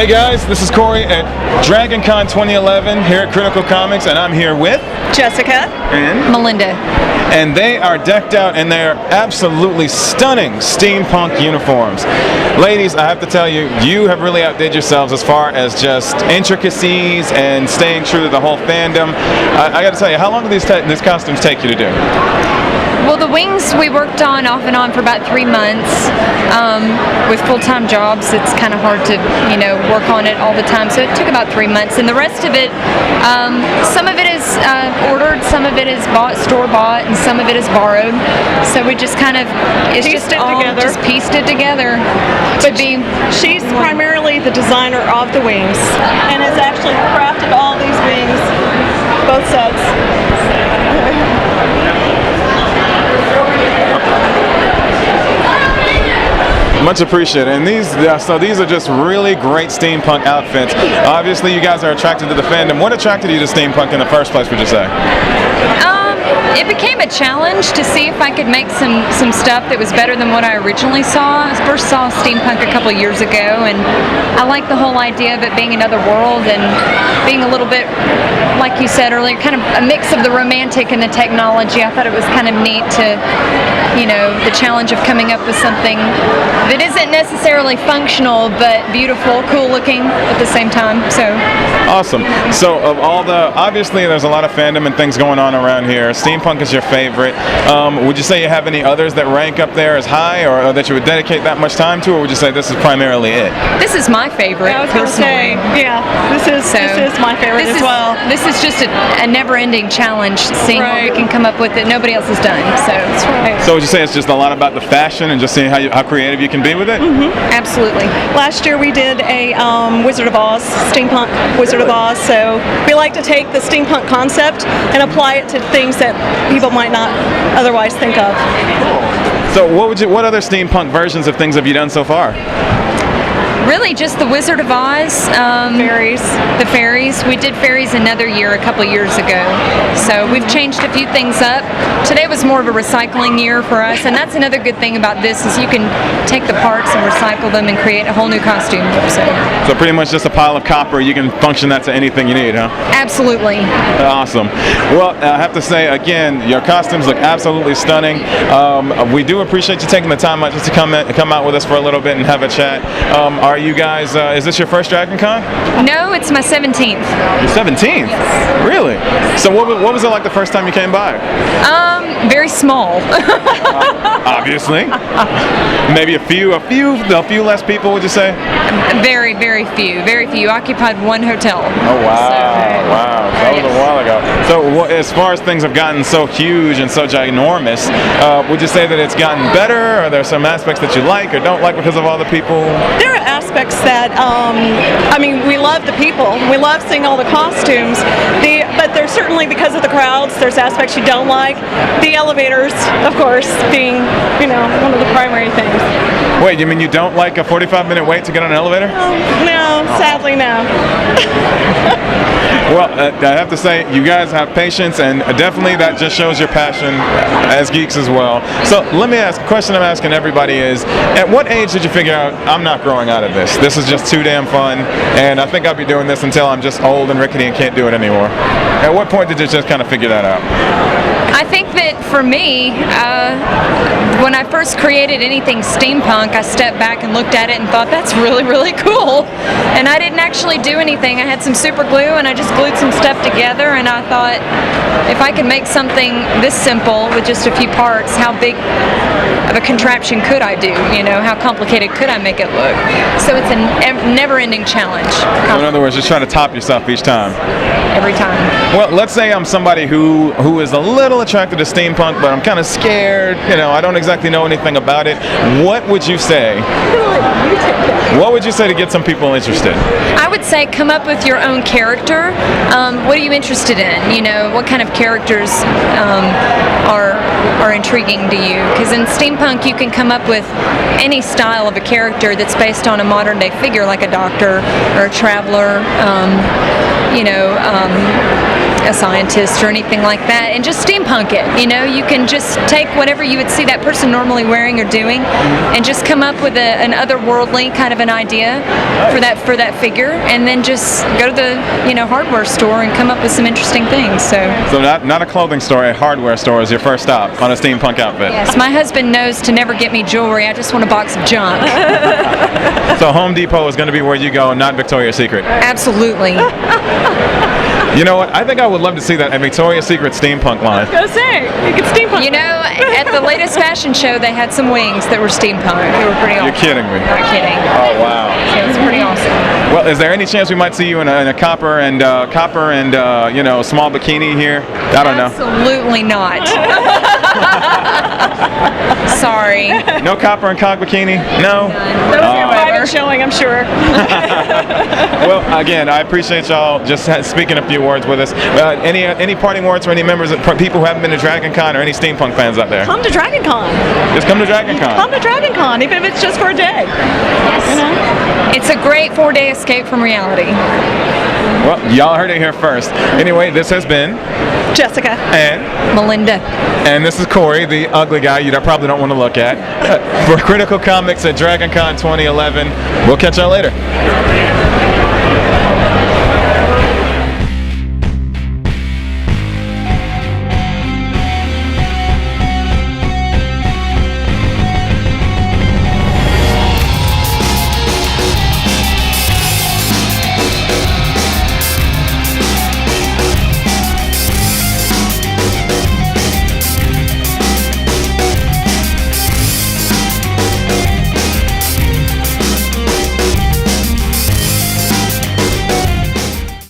Hey guys, this is Corey at DragonCon 2011 here at Critical.comix, and I'm here with Jessica and Melinda. And they are decked out in their absolutely stunning steampunk uniforms. Ladies, I have to tell you, you have really outdid yourselves as far as just intricacies and staying true to the whole fandom. I got to tell you, how long do these costumes take you to do? Well, the wings we worked on off and on for about 3 months. With full-time jobs, it's kind of hard to, work on it all the time. So it took about 3 months, and the rest of it, some of it is ordered, some of it is store-bought, and some of it is borrowed. So we just kind of pieced it together. But she's primarily the designer of the wings, and has actually crafted all these wings, both sets. Much appreciated. And these are just really great steampunk outfits. Obviously, you guys are attracted to the fandom. What attracted you to steampunk in the first place, would you say? It became a challenge to see if I could make some stuff that was better than what I originally saw. I first saw steampunk a couple of years ago, and I like the whole idea of it being another world and being a little bit, like you said earlier, kind of a mix of the romantic and the technology. I thought it was kind of neat to, the challenge of coming up with something that isn't necessarily functional, but beautiful, cool looking at the same time. So awesome. So of all obviously there's a lot of fandom and things going on around here. Steampunk is your favorite. Would you say you have any others that rank up there as high, or that you would dedicate that much time to, or would you say this is primarily it? This is my favorite, personally. This is my favorite as well. This is just a never-ending challenge, seeing what we can come up with that nobody else has done. So that's right. So would you say it's just a lot about the fashion and just seeing how creative you can be with it? Mm-hmm. Absolutely. Last year we did a Wizard of Oz, steampunk Wizard of Oz. So we like to take the steampunk concept and apply it to things that people might not otherwise think of. So what other steampunk versions of things have you done so far? Really just the Wizard of Oz. Fairies. The fairies. We did fairies another year a couple years ago. So we've changed a few things up. Today was more of a recycling year for us, and that's another good thing about this is you can take the parts and recycle them and create a whole new costume. So pretty much just a pile of copper, you can function that to anything you need, huh? Absolutely. Awesome. Well, I have to say, again, your costumes look absolutely stunning. We do appreciate you taking the time out just to come out with us for a little bit and have a chat. Are you guys, is this your first DragonCon? No, it's my 17th. Your 17th? Yes. Really? So what was it like the first time you came by? Very small. Obviously. Maybe a few less people, would you say? Very, very few. Very few. Occupied one hotel. Oh, wow. Wow. That was a while ago. So as far as things have gotten so huge and so ginormous, would you say that it's gotten better? Are there some aspects that you like or don't like because of all the people? There are aspects that, we love the people. We love seeing all the costumes. But there's certainly, because of the crowds, there's aspects you don't like. The elevators, of course, being, one of the primary things. Wait, you mean you don't like a 45-minute wait to get on an elevator? No, sadly no. Well, I have to say, you guys have patience, and definitely that just shows your passion as geeks as well. So let me ask, a question I'm asking everybody is, at what age did you figure out, I'm not growing out of this? This is just too damn fun, and I think I'll be doing this until I'm just old and rickety and can't do it anymore. At what point did you just kind of figure that out? I think that for me, when I first created anything steampunk, I stepped back and looked at it and thought, that's really, really cool. And I didn't actually do anything. I had some super glue and I just glued some stuff together, and I thought, if I could make something this simple with just a few parts, how big of a contraption could I do? How complicated could I make it look? So it's a never-ending challenge. So in other words, just trying to top yourself each time. Every time. Well, let's say I'm somebody who is a little attracted to steampunk, but I'm kind of scared. I don't exactly know anything about it. What would you say? What would you say to get some people interested? I would say come up with your own character. What are you interested in? What kind of characters are intriguing to you? Because in steampunk, you can come up with any style of a character that's based on a modern day figure, like a doctor or a traveler. A scientist or anything like that, and just steampunk it. You can just take whatever you would see that person normally wearing or doing and just just come up with an otherworldly kind of an idea for that figure, and then just go to the hardware store and come up with some interesting things. So not a clothing store, a hardware store is your first stop on a steampunk outfit. yes, my husband knows to never get me jewelry. I just want a box of junk. So Home Depot is going to be where you go, not Victoria's Secret. Absolutely. You know what? I think I would love to see that at Victoria's Secret steampunk line. I was gonna say, you could steampunk. At the latest fashion show, they had some wings that were steampunk. They were pretty awesome. You're kidding me. Not kidding. Oh wow. So it's pretty awesome. Well, is there any chance we might see you in a copper and small bikini here? I don't know. Absolutely not. Sorry. No copper and conch bikini? No. Private showing, I'm sure. Well, again, I appreciate y'all just speaking a few words with us. Any parting words for any members of people who haven't been to DragonCon or any steampunk fans out there? Come to DragonCon. Just come to DragonCon. Come to DragonCon, even if it's just for a day. Yes. It's a great 4-day escape from reality. Well, y'all heard it here first. Anyway, this has been Jessica. and Melinda. And this is Corey, the ugly guy you probably don't want to look at. For Critical Comics at DragonCon 2011. We'll catch y'all later.